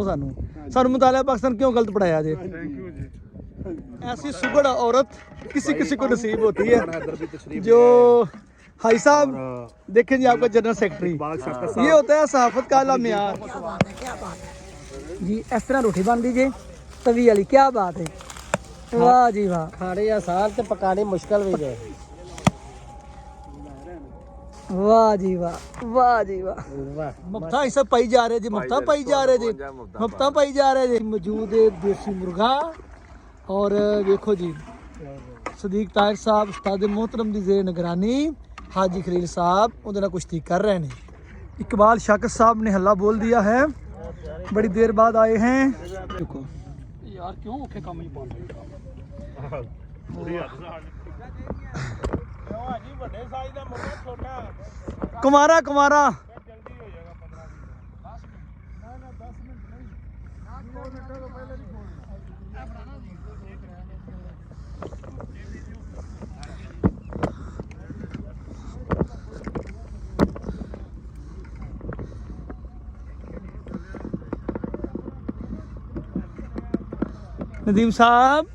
सानू मुतालिया पाकिस्तान क्यों गलत पढ़ाया जे। ऐसी सुगड़ औरत किसी किसी को नसीब होती है। जो हाई साहब देखें जी, आपका जनरल सेक्रेटरी, ये होता है सहाफत का आला मियार जी। इस तरह रोटी बन दी जी तवी वाली, क्या बात है, वाह जी वाह। खाने आसान ते पकाने मुश्किल भी है। वाह जी वाह, वाह जी वाह। मुफ्ता ही सब पाई जा रहे जी, मुफ्ता पाई जा रहे जी, मुफ्ता पाई जा रहे जी। मौजूद है देसी मुर्गा और देखो जी सदीक ताहिर साहब उस्ताद मोहतरम दी ज़ेर निगरानी हाजी खलील साहब उहदे नाल कुश्ती कर रहे हैं। इकबाल शाकिर साहब ने हल्ला बोल दिया है, बड़ी देर बाद आए हैं। देखो यार क्यों औखे काम ही पाल रहे कुमारा कुमारा नदीम साहब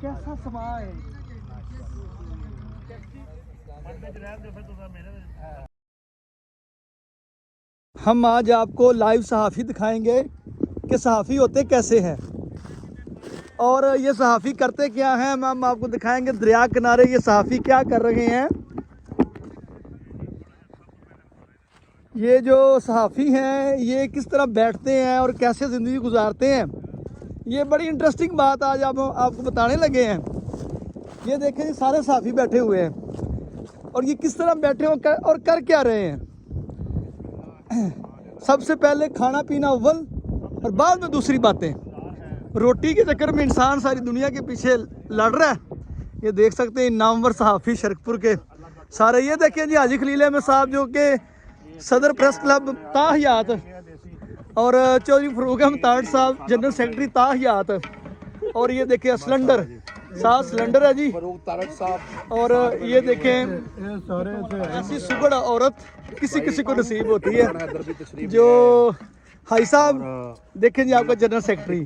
कैसा समा है। हम आज आपको लाइव सहाफ़ी दिखाएंगे कि सहाफ़ी होते कैसे हैं और ये सहाफ़ी करते क्या हैं। हम आपको दिखाएंगे दरिया किनारे ये सहाफ़ी क्या कर रहे हैं। ये जो सहाफ़ी हैं ये किस तरह बैठते हैं और कैसे ज़िंदगी गुजारते हैं, ये बड़ी इंटरेस्टिंग बात आज आपको बताने लगे हैं। ये देखें जी सारे सहाफ़ी बैठे हुए हैं और ये किस तरह बैठे हो और कर क्या रहे हैं। सबसे पहले खाना पीना अव्वल और बाद में दूसरी बातें। रोटी के चक्कर में इंसान सारी दुनिया के पीछे लड़ रहा है। ये देख सकते हैं नामवर सहाफ़ी शरकपुर के सारे। ये देखें जी हाजी खलील अहमद साहब जो कि सदर प्रेस क्लब ताहियात और चौधरी फरूक अहमद तारड़ साहब जनरल सेक्रेटरी ताहियात। और ये देखें सिलेंडर, 7 सिलेंडर है जी। और ये देखें ऐसी सुगड़ औरत किसी किसी को नसीब होती है। जो हाई साहब देखें जी, आपका जनरल सेक्रेटरी,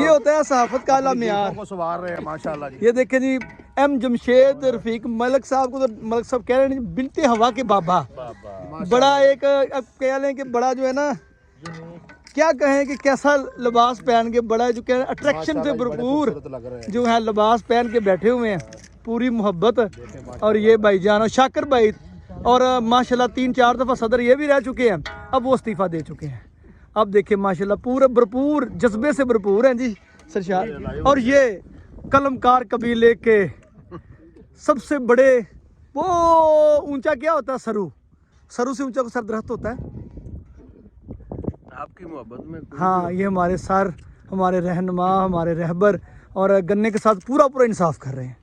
ये होता है सहाफत का आला मियार। ये देखें जी एम जमशेद रफीक मलक साहब को तो मलक साहब कह रहे हैं बिनते हवा के बाबा। बड़ा एक अब कह लें कि बड़ा जो है ना, क्या कहें कि कैसा लिबास पहन के, बड़ा जो कह अट्रैक्शन से भरपूर जो है लिबास पहन के बैठे हुए हैं, पूरी मोहब्बत। और ये भाईजान और शाकिर भाई, और माशाल्लाह 3-4 दफ़ा सदर ये भी रह चुके हैं, अब वो इस्तीफ़ा दे चुके हैं। अब देखिए माशाल्लाह पूरे भरपूर जज्बे से भरपूर हैं जी सरशार। और ये कलमकार कबीले के सबसे बड़े, वो ऊंचा क्या होता है, सरू, सरू से ऊंचा को सर दरख्त होता है आपकी मोहब्बत में। हाँ, ये हमारे सर, हमारे रहनुमा, हमारे रहबर और गन्ने के साथ पूरा पूरा इंसाफ कर रहे हैं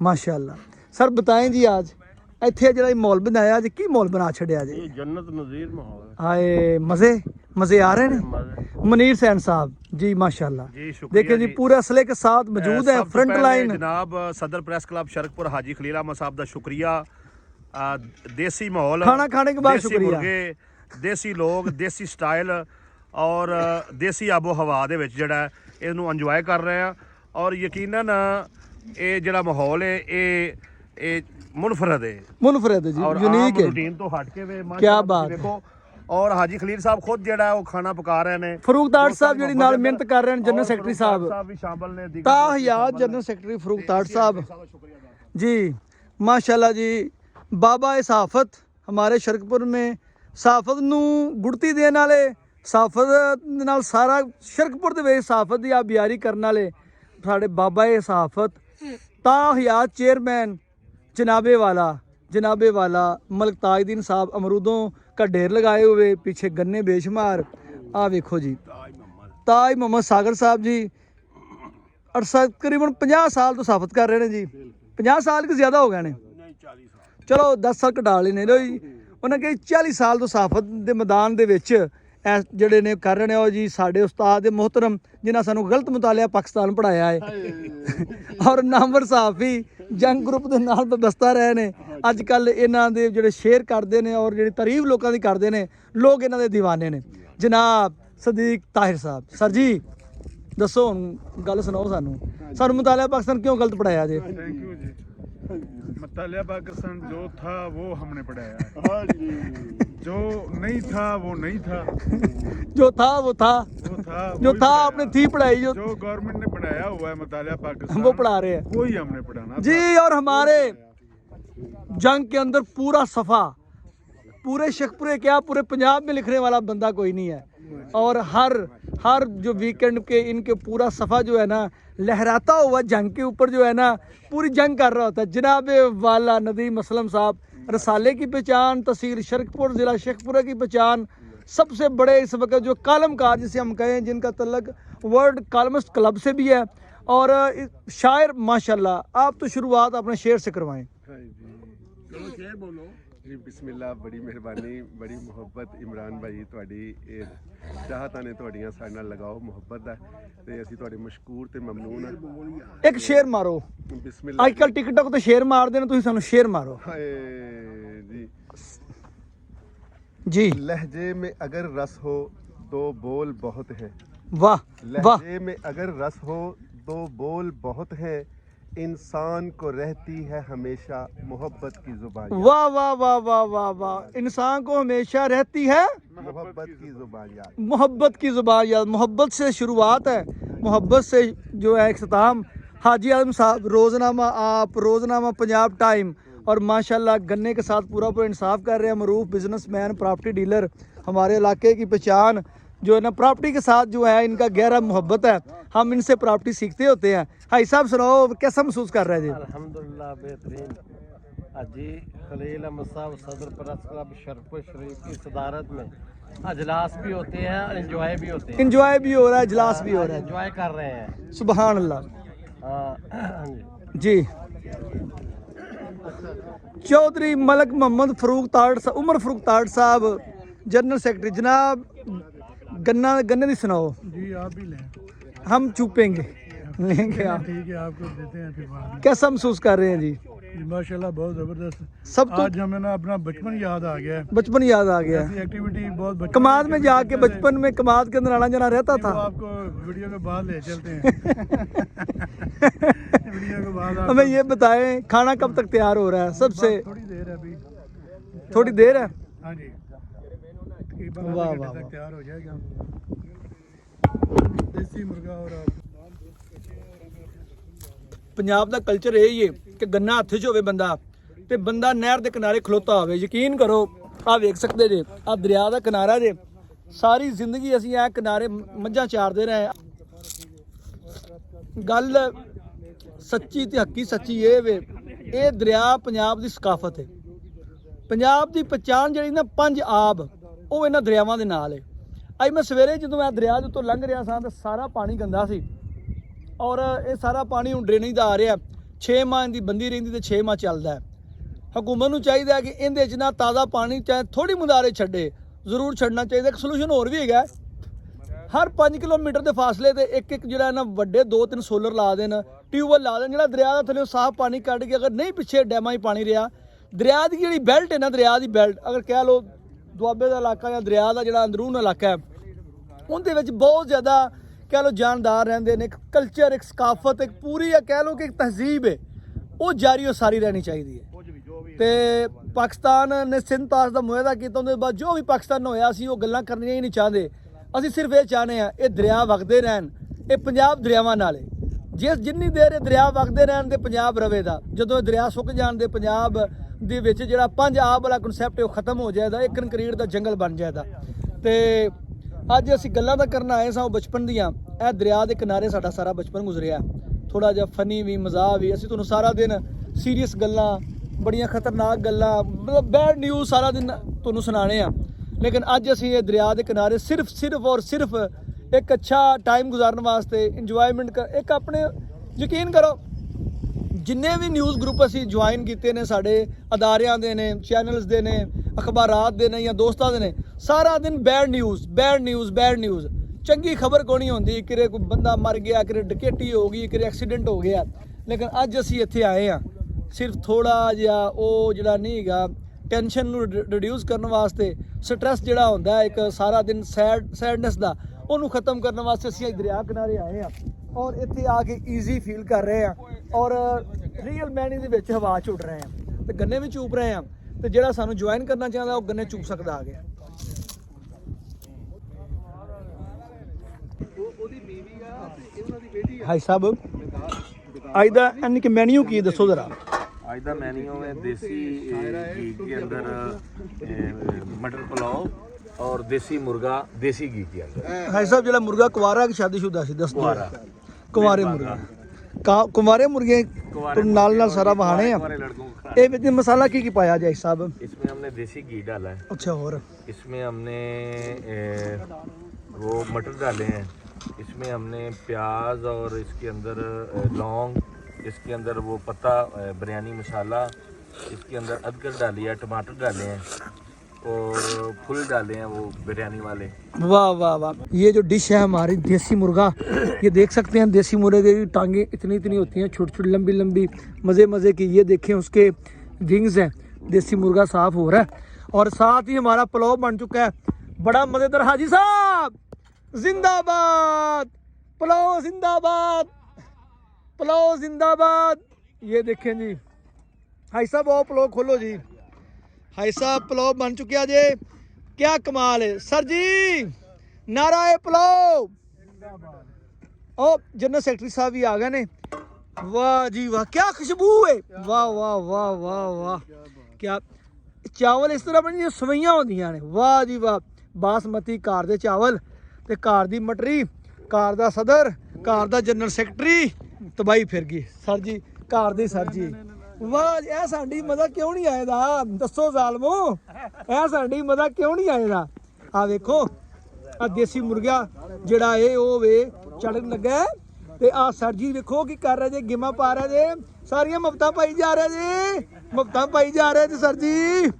माशाल्लाह। सर बताएं जी, आज ਇੱਥੇ ਜਿਹੜਾ ਮਾਹੌਲ ਬਣਾਇਆ ਅੱਜ ਕੀ ਮਾਹੌਲ ਬਣਾ ਛੱਡਿਆ ਜੀ। जन्नत नज़ीर माहौल है। हाय मज़े आ रहे हैं। मुनीर सैन साहब जी माशाल्लाह, देखिए जी पूरे असले के साथ मौजूद है फ्रंट लाइन। जनाब सदर प्रेस क्लब शरकपुर हाजी खलील अहमद साहब का शुक्रिया। देसी माहौल, खाना खाने के बाद शुक्रिया। देसी लोग, देसी स्टाइल और देसी आबो हवा दे विच जिहड़ा इहनूं इंजॉय कर रहे हैं। और यकीनन ये जिहड़ा माहौल है ये मुनफरद है जी, और यूनिक है, रूटीन तो हट के वे क्या बात देखो। और हाजी खलील साहब खुद जिहड़ा है वो खाना पका रहे हैं। फरूक तारड़ साहब जिहड़ी नाल मेहनत कर रहे हैं, जनरल सेक्रेटरी साहब भी शामिल ने। ताहियात जनरल सेक्रेटरी फरूक तारड़ साहब जी माशाल्लाह जी। बाबा सहाफत हमारे शरकपुर में सहाफत नूं गुड़ती देने वाले, सहाफत नाल सारा शरकपुर दे विच सहाफत दी बियारी करने वाले साडे बाबा सहाफत ताहियात चेयरमैन जनाबे वाला मलिक ताजदीन साहब अमरूदों का ढेर लगाए हुए, पीछे गन्ने बेशुमार। आ देखो जी ताज मोहम्मद सागर साहब जी अरसा करीबन 50 साल तो सहाफत कर रहे हैं जी। 50 साल के ज़्यादा हो गए ने, चलो 10 साल घटा लेने लो जी। उन्हें कही 40 साल तो सहाफत के मैदान के ਜਿਹੜੇ ਨੇ ਕਰ ਰਹੇ ਨੇ। ਉਹ ਜੀ ਸਾਡੇ ਉਸਤਾਦ मोहतरम जिन्हें सानू गलत मुतालिया पाकिस्तान पढ़ाया है और नामवर सहाफ़ी जंग ग्रुप के नाल बस्ता रहे ने। अजकल इन्हां दे जिहड़े शेयर करते हैं और जिहड़ी तारीफ लोगों की करते हैं, लोग इन्हां दे दीवाने ने। ਜਨਾਬ ਸਦੀਕ ਤਾਹਿਰ ਸਾਹਿਬ। ਸਰ ਜੀ ਦੱਸੋ ਹੁਣ ਗੱਲ ਸੁਣਾਓ ਸਾਨੂੰ ਮੁਤਾਲਿਆ ਪਾਕਿस्तान क्यों गलत पढ़ाया जी? थैंक यू जी। मुतालिया पाकिस्तान जो था वो हमने पढ़ाया है, जो नहीं था वो नहीं था, जो था वो था, वो था जो वही था पढ़ाया। आपने थी पढ़ाई, जो गवर्नमेंट ने पढ़ाया हुआ है मुतालिया पाकिस्तान वो पढ़ा रहे हैं वही हमने पढ़ाना जी। था। और हमारे जंग के अंदर पूरा सफ़ा पूरे शेखपुरे क्या पूरे पंजाब में लिखने वाला बंदा कोई नहीं है। और हर जो वीकेंड के इनके पूरा सफ़ा जो है ना लहराता हुआ जंग के ऊपर जो है ना पूरी जंग कर रहा होता है। जनाब वाला नदीम असलम साहब रसाले की पहचान, तहसील शरकपुर, ज़िला शेखपुरा की पहचान, सबसे बड़े इस वक्त जो कालमकार जिसे हम कहें जिनका तल्लक वर्ल्ड कालमिस्ट क्लब से भी है। और शायर माशाल्लाह आप तो शुरुआत अपने शेर से करवाएं। जी बिस्मिल्लाह, बड़ी मेहरबानी, बड़ी मुहब्बत इमरान भाई ਤੁਹਾਡੀ ਇਹ ਚਾਹਤਾਂ ਨੇ ਤੁਹਾਡੀਆਂ ਸਾਡੇ ਨਾਲ ਲਗਾਓ ਮੁਹੱਬਤ ਦਾ ਤੇ ਅਸੀਂ ਤੁਹਾਡੇ ਮਸ਼ਕੂਰ ਤੇ ਮਮਨੂਨ ਹਾਂ। एक शेर मारो बिस्मिल्लाह अजकल टिकटॉक तो शेर मार देना तुम सानू शेर मारो हाय जी। जी। लहजे में अगर रस हो तो बोल बहुत है, वाह वाह लहजे में अगर रस हो तो बोल बहुत है, इंसान को रहती है हमेशा मोहब्बत की जुबान याद। वाह वाह वाह वाह वाह वाह। इंसान को हमेशा रहती है मोहब्बत की जुबान याद। मोहब्बत की ज़ुबान याद। मोहब्बत से शुरुआत है, मोहब्बत से जो है इख्तिताम। हाजी आलम साहब रोज़नामा आप, रोज़नामा पंजाब टाइम और माशाल्लाह गन्ने के साथ पूरा इंसाफ कर रहे हैं। मरूफ बिजनेसमैन, प्रॉपर्टी डीलर, हमारे इलाके की पहचान जो है ना प्रॉपर्टी के साथ जो है इनका गहरा मोहब्बत है। हम इनसे प्रॉपर्टी सीखते होते हैं। हाई साहब सुनाओ कैसा महसूस कर रहे हैं जी? अल्हम्दुलिल्लाह बेहतरीन। अजी खलील अहमद साहब सदर प्रेस क्लब शरकपुर शरीफ की सदारत में अजलास भी होते हैं और इंजॉय भी होते हैं। इंजॉय भी हो रहा है, इजलास भी हो रहा है। इंजॉय कर रहे हैं। सुबहान अल्लाह जी। चौधरी मलक मोहम्मद फरूक ताड़ उमर फरूक ताड़ साहब जनरल सेक्रेटरी। जनाब गन्ने दी सुनाओ जी। आप भी लें, हम चूपेंगे लेंगे आप। ठीक है, आपको देते हैं फिर बाद में। कैसा महसूस कर रहे हैं जी? जी माशाल्लाह बहुत ज़बरदस्त। सब तो आज हमें ना अपना बचपन याद आ गया है। बचपन याद आ गया। ऐसी एक्टिविटी बहुत बचपन कमाद में जाके बचपन में कमाद के अंदर आना जाना रहता वो था। आपको वीडियो के बाद ले चलते हैं। वीडियो के बाद हमें ये बताएं खाना कब तक तैयार हो रहा है? सबसे थोड़ी देर है अभी। थोड़ी देर है। हाँ जी, तकरीबन वाह, आधे वाह, घंटे वाह। तक तैयार हो जाएगा। देसी मुर्गा और ਪੰਜਾਬ ਦਾ ਕਲਚਰ ਇਹ ਹੀ ਹੈ ਕਿ ਗੰਨਾ ਹੱਥ 'ਚ ਹੋਵੇ ਬੰਦਾ ਤੇ ਬੰਦਾ ਨਹਿਰ ਦੇ ਕਿਨਾਰੇ ਖਲੋਤਾ ਹੋਵੇ। ਯਕੀਨ ਕਰੋ ਆਹ ਵੇਖ ਸਕਦੇ ਜੇ ਆਹ ਦਰਿਆ ਦਾ ਕਿਨਾਰਾ ਜੇ। ਸਾਰੀ ਜ਼ਿੰਦਗੀ ਅਸੀਂ ਇਹ ਕਿਨਾਰੇ ਮੱਝਾਂ ਚਾਰਦੇ ਰਹੇ। ਗੱਲ ਸੱਚੀ ਤੇ ਹੱਕੀ ਸੱਚੀ ਇਹ ਵੇ ਇਹ ਦਰਿਆ ਪੰਜਾਬ ਦੀ ਸਕਾਫਤ ਹੈ। ਪੰਜਾਬ ਦੀ ਪਛਾਣ ਜਿਹੜੀ ਨਾ ਪੰਜ ਆਬ ਉਹ ਇਹਨਾਂ ਦਰਿਆਵਾਂ ਦੇ ਨਾਲ ਹੈ। ਅੱਜ ਮੈਂ ਸਵੇਰੇ ਜਦੋਂ ਮੈਂ ਦਰਿਆ ਦੇ ਉੱਤੋਂ ਲੰਘ ਰਿਹਾ ਸਾਂ ਤਾਂ ਸਾਰਾ ਪਾਣੀ ਗੰਦਾ ਸੀ ਔਰ ਇਹ ਸਾਰਾ ਪਾਣੀ ਹੁਣ ਡਰੇਨੇਜ ਦਾ ਆ ਰਿਹਾ। 6 ਮਾਹ ਦੀ ਬੰਦੀ ਰਹਿੰਦੀ ਤੇ 6 ਮਾਹ ਚੱਲਦਾ ਹੈ। ਹਕੂਮਤ ਨੂੰ ਚਾਹੀਦਾ ਹੈ ਕਿ ਇਹਦੇ 'ਚ ਨਾ ਤਾਜ਼ਾ ਪਾਣੀ ਚਾਹੇ ਥੋੜੀ ਮੁਦਾਰੇ ਛੱਡੇ ਜ਼ਰੂਰ ਛੱਡਣਾ ਚਾਹੀਦਾ। ਇੱਕ ਸੋਲੂਸ਼ਨ ਹੋਰ ਵੀ ਹੈਗਾ, ਹਰ 5 ਕਿਲੋਮੀਟਰ ਦੇ ਫਾਸਲੇ ਤੇ ਇੱਕ ਜਿਹੜਾ ਨਾ ਵੱਡੇ 2-3 ਸੋਲਰ ਲਾ ਦੇਣ, ਟਿਊਬਵੈੱਲ ਲਾ ਦੇਣ, ਜਿਹੜਾ ਦਰਿਆ ਦਾ ਥੱਲੇ ਸਾਫ਼ ਪਾਣੀ ਕੱਢ ਕੇ ਅਗਰ ਨਹੀਂ ਪਿੱਛੇ ਡੈਮਾਂ 'ਚ ਪਾਣੀ ਰਿਹਾ ਦਰਿਆ ਦੀ ਜਿਹੜੀ ਬੈਲਟ ਹੈ ਨਾ ਦਰਿਆ ਦੀ ਬੈਲਟ ਅਗਰ ਕਹਿ ਲਓ ਦੁਆਬੇ ਦਾ ਇਲਾਕਾ ਜਾਂ ਦਰਿਆ ਦਾ ਜਿਹੜਾ ਅੰਦਰੂਨ ਇਲਾਕਾ ਹੈ ਉਹਦੇ ਵਿੱਚ ਬਹੁਤ ਜ਼ਿਆਦਾ ਕਹਿ ਲਓ ਜਾਨਦਾਰ ਰਹਿੰਦੇ ਨੇ। ਇੱਕ ਕਲਚਰ, ਇੱਕ ਸਕਾਫਤ, ਇੱਕ ਪੂਰੀ ਕਹਿ ਲਓ ਕਿ ਇੱਕ ਤਹਿਜ਼ੀਬ ਹੈ ਉਹ ਜਾਰੀ ਉਹ ਸਾਰੀ ਰਹਿਣੀ ਚਾਹੀਦੀ ਹੈ। ਤੇ ਪਾਕਿਸਤਾਨ ਨੇ ਸਿੰਧ ਤਾਸ ਦਾ ਮੁਆਹਦਾ ਕੀਤਾ ਉਹਦੇ ਬਾਅਦ ਜੋ ਵੀ ਪਾਕਿਸਤਾਨ ਹੋਇਆ ਸੀ ਉਹ ਗੱਲਾਂ ਕਰਨੀਆਂ ਹੀ ਨਹੀਂ ਚਾਹੁੰਦੇ। ਅਸੀਂ ਸਿਰਫ ਇਹ ਚਾਹੁੰਦੇ ਹਾਂ ਇਹ ਦਰਿਆ ਵਗਦੇ ਰਹਿਣ। ਇਹ ਪੰਜਾਬ ਦਰਿਆਵਾਂ ਨਾਲ ਹੈ। ਜਿੰਨੀ ਦੇਰ ਇਹ ਦਰਿਆ ਵਗਦੇ ਰਹਿਣ ਤੇ ਪੰਜਾਬ ਰਵੇਗਾ। ਜਦੋਂ ਇਹ ਦਰਿਆ ਸੁੱਕ ਜਾਣ ਦੇ ਪੰਜਾਬ ਦੇ ਵਿੱਚ ਜਿਹੜਾ ਪੰਜ ਆਬ ਵਾਲਾ ਕਨਸੈਪਟ ਹੈ ਉਹ ਖਤਮ ਹੋ ਜਾਏਗਾ। ਇਹ ਕੰਕਰੀਟ ਦਾ ਜੰਗਲ ਬਣ ਜਾਏਗਾ। ਤੇ ਅੱਜ ਅਸੀਂ ਗੱਲਾਂ ਤਾਂ ਕਰਨ ਆਏ ਸਾਂ ਉਹ ਬਚਪਨ ਦੀਆਂ। ਇਹ ਦਰਿਆ ਦੇ ਕਿਨਾਰੇ ਸਾਡਾ ਸਾਰਾ ਬਚਪਨ ਗੁਜ਼ਰਿਆ। ਥੋੜਾ ਜਿਹਾ ਫਨੀ ਵੀ ਮਜ਼ਾਕ ਵੀ। ਅਸੀਂ ਤੁਹਾਨੂੰ ਸਾਰਾ ਦਿਨ ਸੀਰੀਅਸ ਗੱਲਾਂ, ਬੜੀਆਂ ਖਤਰਨਾਕ ਗੱਲਾਂ, ਮਤਲਬ ਬੈਡ ਨਿਊਜ਼ ਸਾਰਾ ਦਿਨ ਤੁਹਾਨੂੰ ਸੁਣਾਣੇ ਆ। ਲੇਕਿਨ ਅੱਜ ਅਸੀਂ ਇਹ ਦਰਿਆ ਦੇ ਕਿਨਾਰੇ ਸਿਰਫ ਔਰ ਸਿਰਫ ਇੱਕ ਅੱਛਾ ਟਾਈਮ ਗੁਜ਼ਾਰਨ ਵਾਸਤੇ ਇੰਜੋਇਮੈਂਟ ਇੱਕ ਆਪਣੇ ਯਕੀਨ ਕਰੋ ਜਿੰਨੇ ਵੀ ਨਿਊਜ਼ ਗਰੁੱਪ ਅਸੀਂ ਜੁਆਇਨ ਕੀਤੇ ਨੇ ਸਾਡੇ ਅਦਾਰਿਆਂ ਦੇ ਨੇ, ਚੈਨਲਸ ਦੇ ਨੇ, ਅਖਬਾਰਾਤ ਦੇ ਨੇ ਜਾਂ ਦੋਸਤਾਂ ਦੇ ਨੇ, ਸਾਰਾ ਦਿਨ ਬੈਡ ਨਿਊਜ਼ ਚੰਗੀ ਖਬਰ ਕੋਈ ਨਹੀਂ ਹੁੰਦੀ। ਕਿਰੇ ਕੋਈ ਬੰਦਾ ਮਰ ਗਿਆ, ਕਿਰੇ ਡਕੈਤੀ ਹੋ ਗਈ, ਕਿਰੇ ਐਕਸੀਡੈਂਟ ਹੋ ਗਿਆ। ਲੇਕਿਨ ਅੱਜ ਅਸੀਂ ਇੱਥੇ ਆਏ ਹਾਂ ਸਿਰਫ ਥੋੜਾ ਜਿਹਾ ਉਹ ਜਿਹੜਾ ਨਹੀਂ ਹੈਗਾ ਟੈਨਸ਼ਨ ਨੂੰ ਰਿਡਿਊਸ ਕਰਨ ਵਾਸਤੇ, ਸਟ੍ਰੈਸ ਜਿਹੜਾ ਹੁੰਦਾ ਹੈ ਇੱਕ ਸਾਰਾ ਦਿਨ ਸੈਡਨੈਸ ਦਾ, ਉਹਨੂੰ ਖਤਮ ਕਰਨ ਵਾਸਤੇ ਅਸੀਂ ਅੱਜ ਦਰਿਆ ਕਿਨਾਰੇ ਆਏ ਹਾਂ ਔਰ ਇੱਥੇ ਆ ਕੇ ਈਜ਼ੀ ਫੀਲ ਕਰ ਰਹੇ ਹਾਂ ਔਰ ਰੀਅਲ ਮੈਨੀ ਦੇ ਵਿੱਚ ਹਵਾ ਝੁੱਟ ਰਹੇ ਹਾਂ ਤੇ ਗੰਨੇ ਵੀ ਚੂਪ ਰਹੇ ਹਾਂ ਤੇ ਜਿਹੜਾ ਸਾਨੂੰ ਜੁਆਇਨ ਕਰਨਾ ਚਾਹੁੰਦਾ ਉਹ ਗੰਨੇ ਚੂਪ ਸਕਦਾ ਆ ਗਿਆ। ਹਾਈ ਸਾਹਿਬ ਅੱਜ ਦਾ ਇੰਨੀ ਕਿ ਮੈਨੂ ਕੀ ਦੱਸੋ ਜ਼ਰਾ। आज का मेन्यू है देसी घी के अंदर मटर पुलाव और देसी मुर्गा देसी घी के अंदर। ਹਾਈ ਸਾਹਿਬ ਜਿਹੜਾ ਮੁਰਗਾ ਕੁਵਾਰਾ ਕਿ ਸ਼ਾਦੀशुदा ਸੀ ਦੱਸ ਦਿਓ। ਕੁਵਾਰੇ ਮੁਰਗਾ ਕੁਵਾਰੇ ਮੁਰਗੇ ਤੋਂ ਨਾਲ ਸਾਰਾ ਬਹਾਨੇ ਆ। हमारे लड़कों को खा ਇਹ ਵਿੱਚ ਮਸਾਲਾ ਕੀ ਪਾਇਆ ਜਾਏ ਸਾਹਿਬ? इसमें हमने देसी घी डाला है, ਅੱਛਾ ਹੋਰ इसमें हमने वो मटर डाले हैं, इसमें हमने प्याज और इसके अंदर लौंग, इसके अंदर वो पत्ता बिरयानी मसाला, इसके अंदर अदरक डाली है, टमाटर डाले हैं और फुल डाले हैं वो बिरयानी वाले। वाह वाह वाह। ये जो डिश है हमारी देसी मुर्गा, ये देख सकते हैं देसी मुर्गे की टांगे इतनी इतनी होती हैं, छोटी छोटी लंबी लंबी मज़े मज़े की। ये देखें उसके विंग्स हैं। देसी मुर्गा साफ हो रहा है और साथ ही हमारा पुलाव बन चुका है बड़ा मज़ेदार। हाजी साहब जिंदाबाद, पुलाव जिंदाबाद, पुलाव जिंदाबाद। ये देखें जी हाई साहब वो पुलाव खोलो जी। हाई साहब पुलाव बन चुका जे, क्या कमाल है सर जी, नारा है पुलाव। ओ जनरल सेक्रेटरी साहब भी आ गए ने, वाह जी वाह क्या खुशबू है, वाह वाह वाह वाह वाह। क्या चावल इस तरह बनी सवैयां होंदियां ने, वाह जी वाह। बासमती कार दे चावल ते कार दी मटरी, कार दा सदर, कार दा जनरल सैकटरी, तबाही फिर गई सर जी कार दी सर जी। वाह ਇਹ ਸਾਡੀ ਮਜ਼ਾ ਕਿਉਂ ਨਹੀਂ ਆਏਦਾ ਦੱਸੋ ਜ਼ਾਲਮੋ, ਇਹ ਸਾਡੀ ਮਜ਼ਾ ਕਿਉਂ ਨਹੀਂ ਆਏਦਾ। ਆ ਵੇਖੋ ਆ ਦੇਸੀ ਮੁਰਗਾ ਜਿਹੜਾ ਇਹ ਉਹ ਵੇ ਚੜਨ ਲੱਗਾ ਤੇ ਆ ਸਰ ਜੀ ਵੇਖੋ ਕੀ ਕਰ ਰਹੇ ਜੇ, ਗੇਮਾਂ ਪਾ ਰਹੇ ਜੇ, ਸਾਰੀਆਂ ਮੁਫਤਾਂ ਪਾਈ ਜਾ ਰਹੇ ਜੇ, ਮੁਫਤਾਂ ਪਾਈ ਜਾ ਰਹੇ ਜੇ ਸਰ ਜੀ।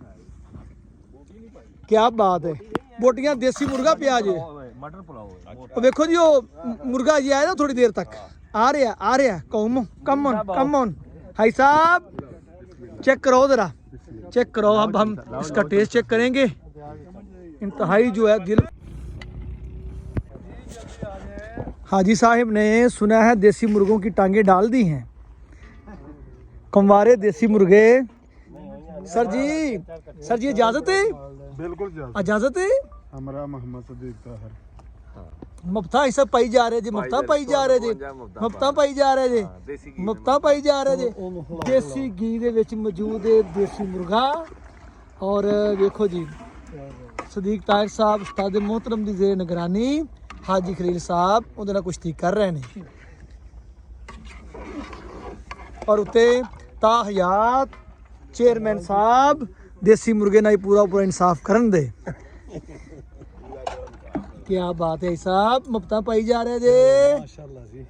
ਕੀ ਬਾਤ ਹੈ। ਬੋਟੀਆਂ ਦੇਸੀ ਮੁਰਗਾ ਪਿਆ ਜੇ मटर पुलाव है। ਉਹ ਵੇਖੋ ਜੀ ਉਹ ਮੁਰਗਾ ਜੀ ਆਇਆ ਥੋੜੀ ਦੇਰ ਤੱਕ आ रहा कम ऑन। हाई साहब चेक करो जरा, चेक करो। अब हम इसका टेस्ट चेक करेंगे। इंतहाई जो है दिल। हाजी साहब ने सुना है देसी मुर्गों की टांगे डाल दी हैं, कंवारे देसी मुर्गे। सर जी इजाजत है? बिल्कुल इजाजत है। हमारा मोहम्मद सदीक ताहर ਮੁਫਤਾਂ ਹੀ ਸਭ ਪਾਈ ਜਾ ਰਹੇ ਜੀ, ਮੁਫਤਾਂ ਪਾਈ ਜਾ ਰਹੇ ਜੀ, ਮੁਫਤਾਂ ਪਾਈ ਜਾ ਰਹੇ ਜੀ, ਮੁਫਤਾਂ ਪਾਈ ਜਾ ਰਹੇ ਜੀ। ਦੇਸੀ ਘੀ ਦੇ ਵਿੱਚ ਮੌਜੂਦ ਹੈ ਦੇਸੀ ਮੁਰਗਾ। ਔਰ ਵੇਖੋ ਜੀ ਸਦੀਕ ਤਾਹਿਰ ਸਾਹਿਬ ਉਸਤਾਦ ਮੁਹਤਰਮ ਦੀ ਜ਼ੇਰ ਨਿਗਰਾਨੀ ਹਾਜੀ ਖਲੀਲ ਸਾਹਿਬ ਉਹਦੇ ਨਾਲ ਕੁਸ਼ਤੀ ਕਰ ਰਹੇ ਨੇ ਔਰ ਉੱਤੇ ਤਾ ਹਯਾਤ ਚੇਅਰਮੈਨ ਸਾਹਿਬ ਦੇਸੀ ਮੁਰਗੇ ਨਾਲ ਪੂਰਾ ਇਨਸਾਫ ਕਰਨ ਦੇ। क्या बात है साहब, मुफ्ता पाई जा रहे जे माशाल्लाह जी।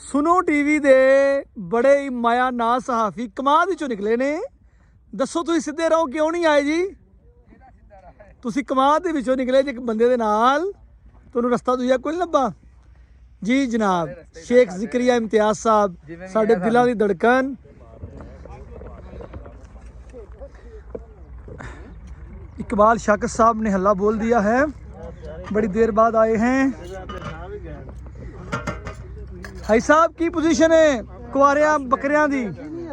सुनो टीवी दे बड़े ही माया ना सहाफी कमाल विचों निकले ने। दसो तुसीं सीधे रहो क्यों नहीं आए जी? तुसीं कमाल दे विचों निकले जे बंदे दे नाल, तुहानूं रस्ता दूजा कोई नहीं लब्भा जी। जनाब शेख जिक्रिया इम्तियाज साहब साडे दिलां दी धड़कन। इकबाल शाकिर साहब ने हल्ला बोल दिया है, बड़ी देर बाद आए हैं। हाई साहब की पोजीशन है कुआरियां बकरियां दी,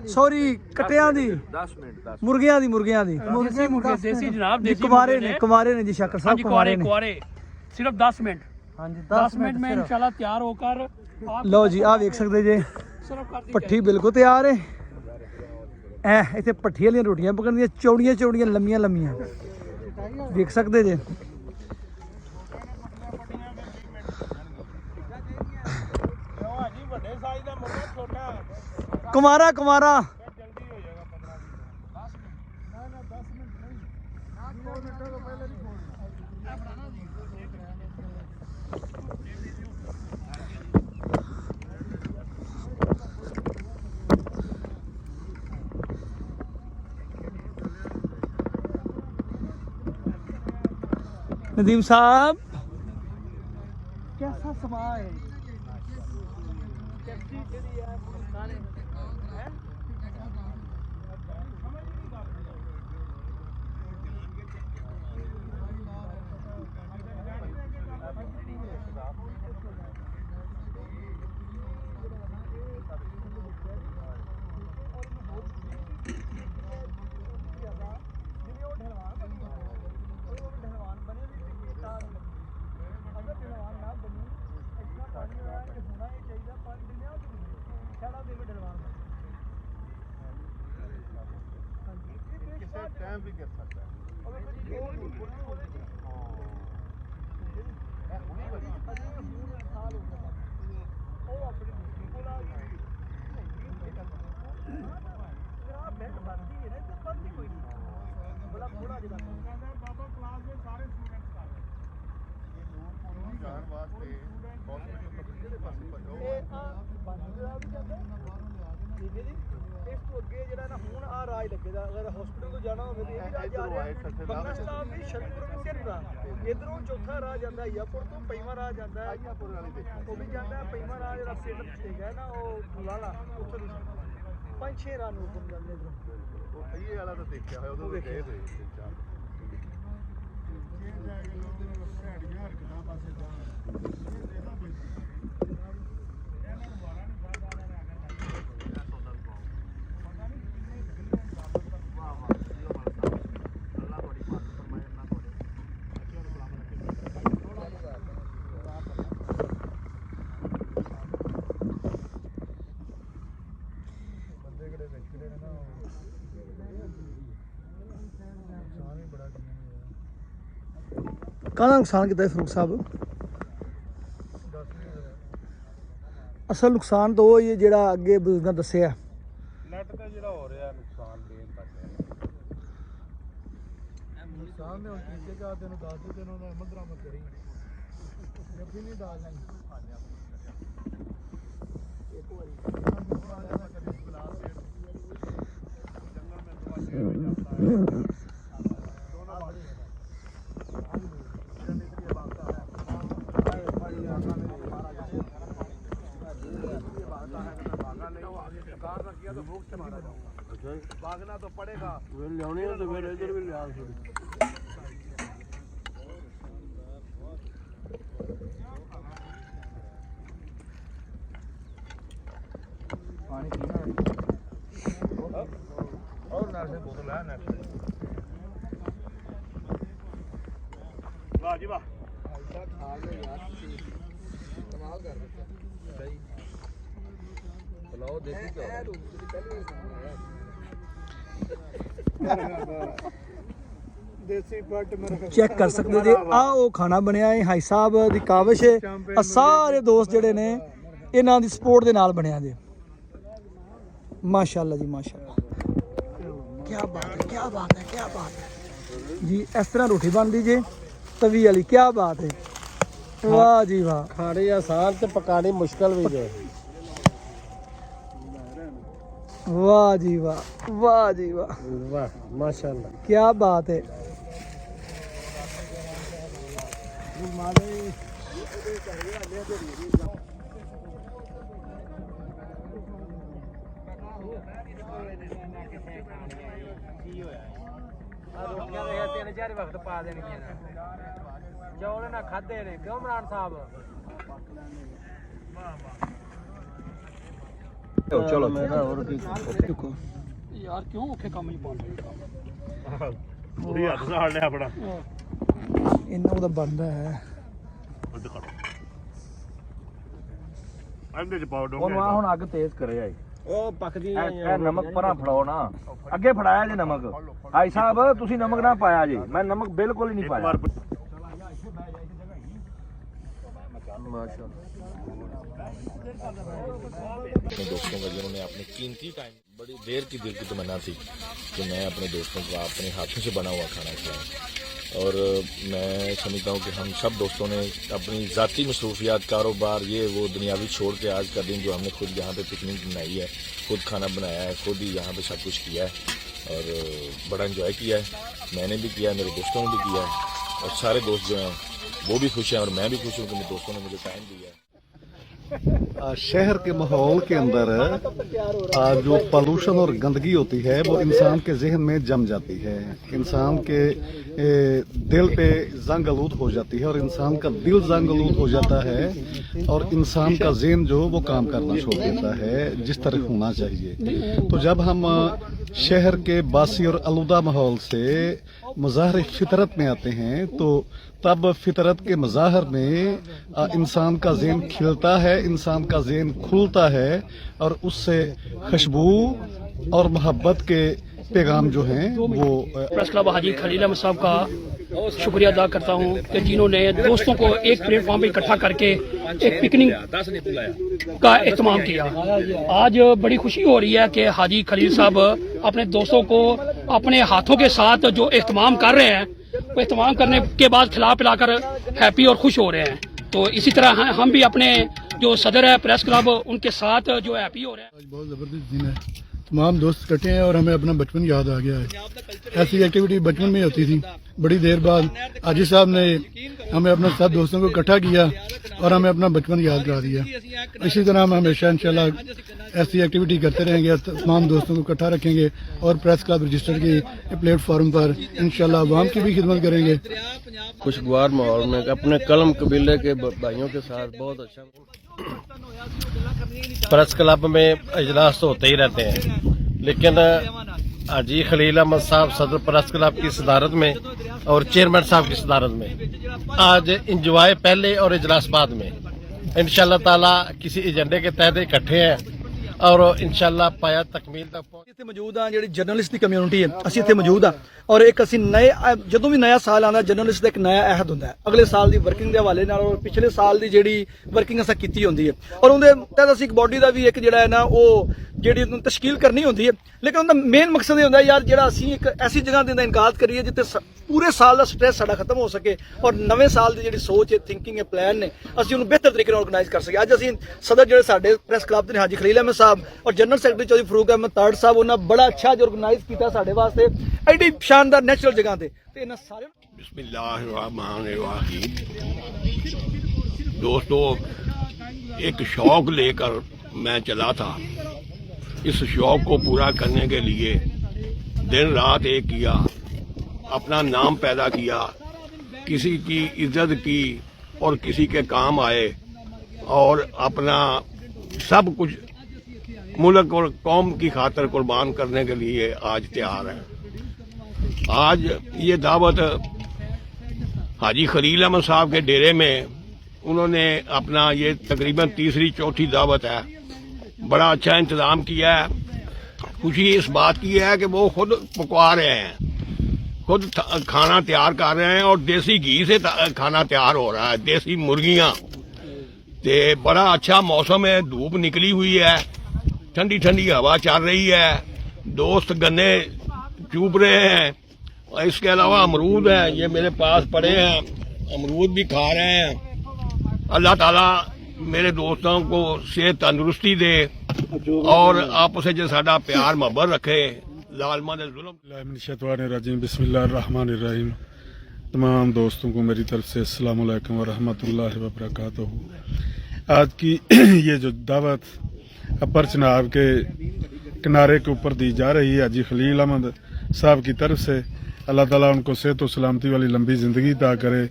सॉरी कटियां दी, 10 मिनट मुर्गियां दी देसी जनाब देसी कुमारे ने जी शाकिर साहब कुआरे सिर्फ 10 मिनट। हाँ जी 10 मिनट में इंशाल्लाह तैयार होकर लो जी आ देख सकते जे पट्ठी बिल्कुल तैयार है। इतने पट्ठी वाली रोटियां पकड़ दी चौड़ियां चौड़ियां लम्मियां लम्मियां देख सकते जे। कुमारा कुमारा नदीम साहब कैसा समा है? ਟਾਈਮ ਵੀ ਕਰ ਸਕਦਾ ਜਾਣ ਵਾਸਤੇ ਠੀਕ ਹੈ ਜੀ ਇਸ ਤੋਂ ਅੱਗੇ ਜਿਹੜਾ ਨਾ ਹੁਣ ਆ ਰਾਜ ਲੱਗੇਗਾ ਅਗਰ ਹਸਪੀਟਲ ਤੋਂ ਜਾਣਾ ਹੋਵੇ ਤੇ ਇਹ ਵੀ ਰਾਜ ਜਾ ਰਿਹਾ ਬੰਗਲਾ ਸਾਹਿਬ ਵੀ ਸ਼ਰਪੁਰ ਨੂੰ ਕਿਹੜਾ ਇਧਰੋਂ ਚੌਥਾ ਰਾਹ ਜਾਂਦਾ ਹੀਆਪੁਰ ਤੋਂ ਪੰਜਵਾਂ ਰਾਹ ਜਾਂਦਾ ਹੈ ਉਹ ਵੀ ਜਾਂਦਾ ਹੈ ਪੰਜਵਾਂ ਰਾਹ ਜਿਹੜਾ ਪਿੰਡ ਹੈਗਾ ਨਾ ਉਹ ਲਾਲਾ ਉੱਥੇ ਨੂੰ 5-6 ਰਾਹ ਨੂੰ ਘੁੰਮ ਜਾਂਦੇ ਇਧਰੋਂ ਉਹ ਪਈਏ ਵਾਲਾ ਤਾਂ ਦੇਖਿਆ ਹੋਇਆ ਉਦੋਂ ਗਏ ਹੋਏ ਤਿੰਨ ਚਾਰ ਕਾਹਦਾ ਨੁਕਸਾਨ ਕੀਤਾ ਫਰੂਕ ਸਾਹਿਬ ਅਸਲ ਨੁਕਸਾਨ ਤਾਂ ਉਹ ਹੀ ਹੈ ਜਿਹੜਾ ਅੱਗੇ ਬਜ਼ੁਰਗਾਂ ਦੱਸਿਆ ਨੈਟ ਤੇ ਜਿਹੜਾ ਹੋ ਰਿਹਾ ਨੁਕਸਾਨ ਦੇਣ ਤੱਕ ਨੁਕਸਾਨ ਦੇ ਹੁਣ ਤੀਜੇ ਚਾਰ ਦਿਨ ਦੱਸ ਦੇ ਤੈਨੂੰ ਨਾ ਅਹਿਮਦ ਰਾਮਤ ਕਰੀ ਜੱਫੀ ਨਹੀਂ ਡਾਲਣਾ भागना तो पड़ेगा लियाने तो फिर इधर भी लिया ਪਾਣੀ ਪੀਣਾ और नर से बोतल है नर से वाह जी वाह ऐसा खा ले यार कमाल कर सही पुलाव देसी क्या ਦੇਸੀ ਪੱਟ ਮੇਰਾ ਚੈੱਕ ਕਰ ਸਕਦੇ ਜੇ ਆ ਉਹ ਖਾਣਾ ਬਣਿਆ ਹੈ ਹਾਈ ਸਾਹਿਬ ਦੀ ਕਾਵਿਸ਼ ਹੈ ਆ ਸਾਰੇ ਦੋਸਤ ਜਿਹੜੇ ਨੇ ਇਹਨਾਂ ਦੀ ਸਪੋਰਟ ਦੇ ਨਾਲ ਬਣਿਆ ਜੇ ਮਾਸ਼ਾਅੱਲਾ ਜੀ ਮਾਸ਼ਾਅੱਲਾ ਕੀ ਬਾਤ ਹੈ ਕੀ ਬਾਤ ਹੈ ਕੀ ਬਾਤ ਹੈ ਜੀ ਇਸ ਤਰ੍ਹਾਂ ਰੋਟੀ ਬਣਦੀ ਜੇ ਤਵੀ ਵਾਲੀ ਕੀ ਬਾਤ ਹੈ ਵਾਹ ਜੀ ਵਾਹ खाने आसान तो पकाने मुश्किल भी है वाह जी वाह जी वाह वाह माशाल्लाह क्या बात है ਰੋਟੀਆਂ ਦੇ ਤਿੰਨ ਚਾਰ ਵਕਤ ਪਾ ਦੇਣੀਆਂ ਚੌਲ ਨਾ ਖਾਦੇ ਨੇ ਕਿਉਂ ਇਮਰਾਨ ਸਾਹਿਬ चलो ਯਾਰ ਕਿਉਂ ਔਖੇ ਕੰਮ ਹੀ ਪਾਉਂਦੇ ਪੂਰੀ ਹੱਥ ਸਾੜ ਲਿਆ ਆਪਣਾ ਇੰਨਾ ਉਹਦਾ ਬਣਦਾ ਹੈ ਇਹਦੇ ਚ ਪਾਓ ਉਹਨੂੰ ਆ ਹੁਣ ਅੱਗ ਤੇਜ਼ ਕਰੇ ਆਈ ਉਹ ਪੱਕਦੀਆਂ ਇਹ ਨਮਕ ਪਰਾਂ ਫੜਾਓ ਨਾ ਅੱਗੇ ਫੜਾਇਆ ਜੇ ਨਮਕ ਹਾਈ ਸਾਹਿਬ ਤੁਸੀਂ ਨਮਕ ਨਾ ਪਾਇਆ ਜੀ ਮੈਂ ਨਮਕ ਬਿਲਕੁਲ ਹੀ ਨਹੀਂ ਪਾਇਆ अपने दोस्तों का जिन्होंने अपने कीमती टाइम बड़ी देर की दिल की तमन्ना थी कि मैं अपने दोस्तों को अपने हाथों से बना हुआ खाना खिलाऊं और मैं समझता हूँ कि हम सब दोस्तों ने अपनी ज़ाती मसरूफियात कारोबार ये वो दुनियावी छोड़ के आज का दिन जो हमने खुद यहाँ पे पिकनिक बनाई है खुद खाना बनाया है खुद ही यहाँ पे सब कुछ किया है और बड़ा इंजॉय किया है मैंने भी किया है मेरे दोस्तों ने भी किया है और सारे दोस्त जो हैं वो भी खुश हैं और मैं भी खुश हूँ कि मेरे दोस्तों ने मुझे टाइम दिया है शहर के माहौल के अंदर जो पॉल्यूशन और गंदगी होती है वो इंसान के जहन में जम जाती है, इंसान के दिल पे जंग आलूद हो जाती है और इंसान का दिल जंग आलूद हो जाता है और इंसान का जहन जो वो काम करना छोड़ देता है जिस तरह होना चाहिए। तो जब हम शहर के बासी और आलूदा माहौल से मज़ाहर फितरत में आते हैं तो तब फितरत के मज़ाहर में इंसान का ज़हन खिलता है, इंसान का ज़हन खुलता है और उससे खुशबू और मोहब्बत के पैगाम जो हैं वो प्रेस क्लब हाजी खलील अहमद साहब का शुक्रिया अदा करता हूँ कि जिन्होंने दोस्तों को एक प्लेटफॉर्म पर इकट्ठा करके एक पिकनिक का एहतमाम किया। आज बड़ी खुशी हो रही है कि हाजी खलील साहब अपने दोस्तों को अपने हाथों के साथ जो एहतमाम कर रहे हैं वो एहतमाम करने के बाद खिला पिलाकर हैप्पी और खुश हो रहे हैं। तो इसी तरह हम भी अपने जो सदर है प्रेस क्लब उनके साथ जो हैप्पी हो रहे हैं। बहुत ज़बरदस्त दिन है, तमाम दोस्त इकट्ठे हैं और हमें अपना बचपन याद आ गया है। ऐसी एक्टिविटी बचपन में होती थी, बड़ी देर बाद हाजी साहब ने हमें अपने सब दोस्तों को इकट्ठा किया और हमें अपना बचपन याद करा दिया। इसी तरह हम हमेशा इंशाल्लाह ऐसी एक्टिविटी करते रहेंगे, तमाम दोस्तों को इकट्ठा रखेंगे और प्रेस क्लब रजिस्टर की प्लेटफॉर्म पर इंशाल्लाह अवाम की भी खिदमत करेंगे। खुशगवार माहौल में अपने कलम कबीले के भाइयों के साथ बहुत अच्छा। प्रेस क्लब में इजलास तो होते ही रहते हैं, लेकिन हाजी खलील अहमद साहब सदर प्रेस क्लब की सदारत में और चेयरमैन साहब की सदारत में आज इंजॉय पहले और इजलास बाद में इंशाल्लाह ताला किसी एजेंडे के तहत इकट्ठे हैं और इंशाल्लाह पाया तकमील तक ਇੱਥੇ ਮੌਜੂਦ ਆ ਜਿਹੜੀ ਜਰਨਲਿਸਟ ਦੀ ਕਮਿਊਨਿਟੀ ਹੈ, ਅਸੀਂ ਇੱਥੇ ਮੌਜੂਦ ਆ ਔਰ ਇੱਕ ਅਸੀਂ ਨਏ ਜਦੋਂ ਵੀ ਨਇਆ ਸਾਲ ਆਉਂਦਾ ਜਰਨਲਿਸਟ ਦਾ ਇੱਕ ਨਇਆ ਅਹਿਦ ਹੁੰਦਾ ਹੈ ਅਗਲੇ ਸਾਲ ਦੀ ਵਰਕਿੰਗ ਦੇ ਹਵਾਲੇ ਨਾਲ ਔਰ ਪਿਛਲੇ ਸਾਲ ਦੀ ਜਿਹੜੀ ਵਰਕਿੰਗ ਅਸਾਂ ਕੀਤੀ ਹੁੰਦੀ ਹੈ ਔਰ ਉਹਦੇ ਤਹਿਤ ਅਸੀਂ ਇੱਕ ਬਾਡੀ ਦਾ ਵੀ ਇੱਕ ਜਿਹੜਾ ਹੈ ਨਾ ਉਹ ਜਿਹੜੀ ਉਹਨੂੰ ਤਸ਼ਕੀਲ ਕਰਨੀ ਹੁੰਦੀ ਹੈ। ਲੇਕਿਨ ਉਹਦਾ ਮੇਨ ਮਕਸਦ ਇਹ ਹੁੰਦਾ ਯਾਰ ਜਿਹੜਾ ਅਸੀਂ ਇੱਕ ਐਸੀ ਜਗ੍ਹਾ ਦੇ ਇਨਕਾਦ ਕਰੀਏ ਜਿੱਥੇ ਪੂਰੇ ਸਾਲ ਦਾ ਸਟ੍ਰੈਸ ਸਾਡਾ ਖਤਮ ਹੋ ਸਕੇ ਔਰ ਨਵੇਂ ਸਾਲ ਦੀ ਜਿਹੜੀ ਸੋਚ ਹੈ, ਥਿੰਕਿੰਗ ਹੈ, ਪਲਾਨ ਨੇ ਅਸੀਂ ਉਹਨੂੰ ਬਿਹਤਰ ਤਰੀਕੇ ਨਾਲ ਆਰਗੇਨਾਈਜ਼ ਕਰ ਸਕੀਏ। ਅੱਜ ਅਸੀਂ ਸਦਰ ਜਿਹੜੇ ਸਾਡੇ ਪ੍ਰੈਸ ਕਲੱਬ ਦੇ ਨੇ ਹਾਜੀ ਖਲੀਲ ਅਹਿਮਦ ਸਾਹਿਬ ਔਰ ਜਨਰਲ ਸੈਕਟਰੀ ਚੌਧਰੀ ਫਰੂਕ ਅਹਿਮਦ ਤਾੜ ਸਾਹਿਬ ਉਹਨਾਂ ਬੜਾ ਅੱਛਾ ਜੋ ਆਰਗੇਨਾਈਜ਼ ਕੀਤਾ ਸਾਡੇ ਵਾਸਤੇ ਐਡੀ ਸ਼ਾਨਦਾਰ ਨੈਚੁਰਲ ਜਗ੍ਹਾ ਤੇ ਇਹਨਾਂ ਸਾਰੇ बिस्मिल्लाहिर्रहमानिर्रहीम। दोस्तों, एक शौक लेकर मैं चला था। इस शौक को पूरा करने के लिए दिन रात एक किया, अपना नाम पैदा किया, किसी की इज्जत की और किसी के काम आए और अपना सब कुछ मुल्क और कौम की खातिर कुर्बान करने के लिए आज तैयार है। आज ये दावत हाजी खलील अहमद साहब के डेरे में उन्होंने अपना ये तकरीबन तीसरी चौथी दावत है, बड़ा अच्छा इंतजाम किया है। खुशी इस बात की है कि वो खुद पकवा रहे हैं, खुद खाना तैयार कर रहे हैं और देसी घी से खाना तैयार हो रहा है, देसी मुर्गियां। ते बड़ा अच्छा मौसम है, धूप निकली हुई है, ठंडी ठंडी हवा चल रही है, दोस्त गन्ने चूप रहे हैं। इसके अलावा अमरूद है, ये मेरे पास पड़े हैं, अमरूद भी खा रहे हैं। अल्लाह ताला मेरे दोस्तों को सेहत तंदुरुस्ती दे और आपस में साडा प्यार मोहब्बत रखे। लालमा दे जुल्म बिस्मिल्लाहिर्रहमानिर्रहीम। तमाम दोस्तों को मेरी तरफ से अस्सलाम वालेकुम व रहमतुल्लाहि व बरकातहू। आज की ये जो दावत अपर चनाब के किनारे के ऊपर दी जा रही है हाजी खलील अहमद साहब की तरफ से, अल्लाह ताला उनको सेहत और सलामती वाली लंबी ज़िंदगी अता करे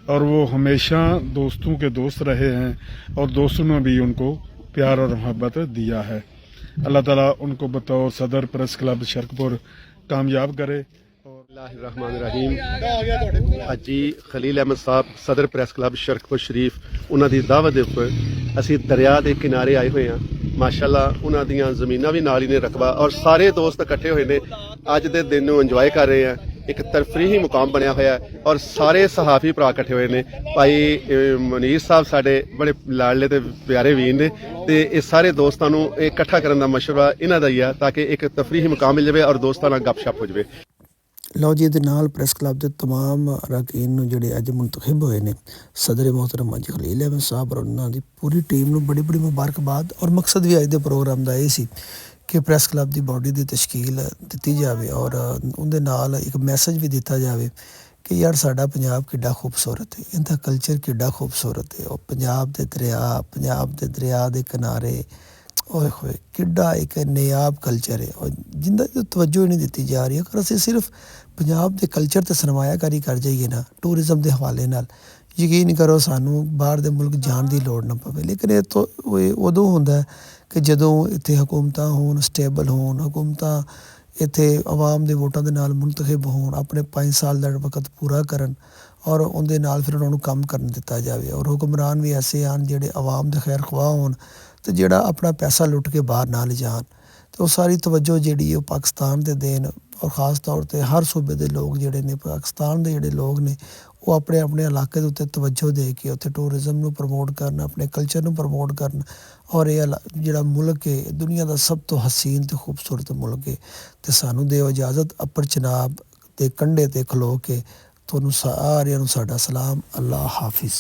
और वो हमेशा दोस्तों के दोस्त रहे हैं और दोस्तों ने भी उनको प्यार और मोहब्बत दिया है। अल्लाह ताला उनको बतौर सदर प्रेस क्लब शरकपुर कामयाब करे। बिस्मिल्लाहिर्रहमानिर्रहीम। हाजी खलील अहमद साहब सदर ਪ੍ਰੈਸ ਕਲੱਬ ਸ਼ਰਕਪੁਰ ਸ਼ਰੀਫ ਉਹਨਾਂ ਦੀ ਦਾਵਤ ਦੇ ਉੱਪਰ ਅਸੀਂ ਦਰਿਆ ਦੇ ਕਿਨਾਰੇ ਆਏ ਹੋਏ ਹਾਂ। ਮਾਸ਼ਾਅੱਲਾ ਉਹਨਾਂ ਦੀਆਂ ਜ਼ਮੀਨਾਂ ਵੀ ਨਾਲ ਹੀ ਨੇ ਰਕਬਾ ਔਰ ਸਾਰੇ ਦੋਸਤ ਇਕੱਠੇ ਹੋਏ ਨੇ ਅੱਜ ਦੇ ਦਿਨ ਨੂੰ ਇੰਜੋਏ ਕਰ ਰਹੇ ਆ। ਇੱਕ ਤਰਫਰੀਹੀ ਮੁਕਾਮ ਬਣਿਆ ਹੋਇਆ ਔਰ ਸਾਰੇ ਸਹਾਫੀ ਭਰਾ ਇਕੱਠੇ ਹੋਏ ਨੇ। ਭਾਈ ਮੁਨੀਰ ਸਾਹਿਬ ਸਾਡੇ ਬੜੇ ਲਾਡਲੇ ਤੇ ਪਿਆਰੇ ਵੀਰ ਨੇ ਤੇ ਇਹ ਸਾਰੇ ਦੋਸਤਾਂ ਨੂੰ ਇਕੱਠਾ ਕਰਨ ਦਾ ਮਸ਼ਵਰਾ ਇਹਨਾਂ ਦਾ ਹੀ ਆ ਤਾਂ ਕਿ ਇੱਕ ਤਫਰੀਹੀ ਮੁਕਾਮ ਮਿਲ ਜਾਵੇ ਔਰ ਦੋਸਤਾਂ ਨਾਲ ਗੱਪਸ਼ਪ ਹੋ ਜਾਵੇ। ਲਓ ਜੀ, ਇਹਦੇ ਨਾਲ ਪ੍ਰੈਸ ਕਲੱਬ ਦੇ ਤਮਾਮ ਅਰਕਾਨ ਨੂੰ ਜਿਹੜੇ ਅੱਜ ਮੁੰਤਖਬ ਹੋਏ ਨੇ ਸਦਰ ਮੁਹਤਰਮ ਹਾਜੀ ਖਲੀਲ ਅਹਿਮਦ ਸਾਹਿਬ ਔਰ ਉਹਨਾਂ ਦੀ ਪੂਰੀ ਟੀਮ ਨੂੰ ਬੜੀ ਬੜੀ ਮੁਬਾਰਕਬਾਦ। ਔਰ ਮਕਸਦ ਵੀ ਅੱਜ ਦੇ ਪ੍ਰੋਗਰਾਮ ਦਾ ਇਹ ਸੀ ਕਿ ਪ੍ਰੈਸ ਕਲੱਬ ਦੀ ਬਾਡੀ ਦੀ ਤਸ਼ਕੀਲ ਦਿੱਤੀ ਜਾਵੇ ਔਰ ਉਹਦੇ ਨਾਲ ਇੱਕ ਮੈਸੇਜ ਵੀ ਦਿੱਤਾ ਜਾਵੇ ਕਿ ਯਾਰ ਸਾਡਾ ਪੰਜਾਬ ਕਿੱਡਾ ਖੂਬਸੂਰਤ ਹੈ, ਇਹਦਾ ਕਲਚਰ ਕਿੱਡਾ ਖੂਬਸੂਰਤ ਹੈ। ਉਹ ਪੰਜਾਬ ਦੇ ਦਰਿਆ ਦੇ ਕਿਨਾਰੇ ਓਏ ਹੋਏ ਕਿੱਡਾ ਇੱਕ ਨਿਆਬ ਕਲਚਰ ਹੈ, ਔਰ ਜਿੰਦਾ ਤਵੱਜੋ ਹੀ ਨਹੀਂ ਦਿੱਤੀ ਜਾ ਰਹੀ। ਅਗਰ ਅਸੀਂ ਸਿਰਫ ਪੰਜਾਬ ਦੇ ਕਲਚਰ 'ਤੇ ਸਰਮਾਇਆਕਾਰੀ ਕਰ ਜਾਈਏ ਨਾ ਟੂਰਿਜ਼ਮ ਦੇ ਹਵਾਲੇ ਨਾਲ, ਯਕੀਨ ਕਰੋ ਸਾਨੂੰ ਬਾਹਰ ਦੇ ਮੁਲਕ ਜਾਣ ਦੀ ਲੋੜ ਨਾ ਪਵੇ। ਲੇਕਿਨ ਇਹ ਉਦੋਂ ਹੁੰਦਾ ਕਿ ਜਦੋਂ ਇੱਥੇ ਹਕੂਮਤਾਂ ਹੋਣ, ਸਟੇਬਲ ਹੋਣ, ਹਕੂਮਤਾਂ ਇੱਥੇ ਆਵਾਮ ਦੇ ਵੋਟਾਂ ਦੇ ਨਾਲ ਮੁੰਤਖਬ ਹੋਣ, ਆਪਣੇ 5 ਸਾਲ ਦਾ ਵਕਤ ਪੂਰਾ ਕਰਨ ਔਰ ਉਹਦੇ ਨਾਲ ਫਿਰ ਉਹਨਾਂ ਨੂੰ ਕੰਮ ਕਰਨ ਦਿੱਤਾ ਜਾਵੇ। ਔਰ ਹੁਕਮਰਾਨ ਵੀ ਐਸੇ ਆਣ ਜਿਹੜੇ ਆਵਾਮ ਦੇ ਖੈਰ ਖਵਾਹ ਹੋਣ ਅਤੇ ਜਿਹੜਾ ਆਪਣਾ ਪੈਸਾ ਲੁੱਟ ਕੇ ਬਾਹਰ ਨਾ ਲਿਜਾਣ। ਅਤੇ ਉਹ ਸਾਰੀ ਤਵੱਜੋ ਜਿਹੜੀ ਉਹ ਪਾਕਿਸਤਾਨ ਦੇ ਦੇਣ, ਔਰ ਖ਼ਾਸ ਤੌਰ 'ਤੇ ਹਰ ਸੂਬੇ ਦੇ ਲੋਕ ਜਿਹੜੇ ਨੇ, ਪਾਕਿਸਤਾਨ ਦੇ ਜਿਹੜੇ ਲੋਕ ਨੇ, ਉਹ ਆਪਣੇ ਆਪਣੇ ਇਲਾਕੇ ਦੇ ਉੱਤੇ ਤਵੱਜੋ ਦੇ ਕੇ ਉੱਥੇ ਟੂਰਿਜ਼ਮ ਨੂੰ ਪ੍ਰਮੋਟ ਕਰਨ, ਆਪਣੇ ਕਲਚਰ ਨੂੰ ਪ੍ਰਮੋਟ ਕਰਨ। ਔਰ ਇਹ ਜਿਹੜਾ ਮੁਲਕ ਹੈ ਦੁਨੀਆ ਦਾ ਸਭ ਤੋਂ ਹਸੀਨ ਅਤੇ ਖੂਬਸੂਰਤ ਮੁਲਕ ਹੈ। ਅਤੇ ਸਾਨੂੰ ਦਿਓ ਇਜਾਜ਼ਤ ਅੱਪਰ ਚਨਾਬ ਦੇ ਕੰਢੇ 'ਤੇ ਖਲੋ ਕੇ ਤੁਹਾਨੂੰ ਸਾਰਿਆਂ ਨੂੰ ਸਾਡਾ ਸਲਾਮ। ਅੱਲਾ ਹਾਫਿਜ਼।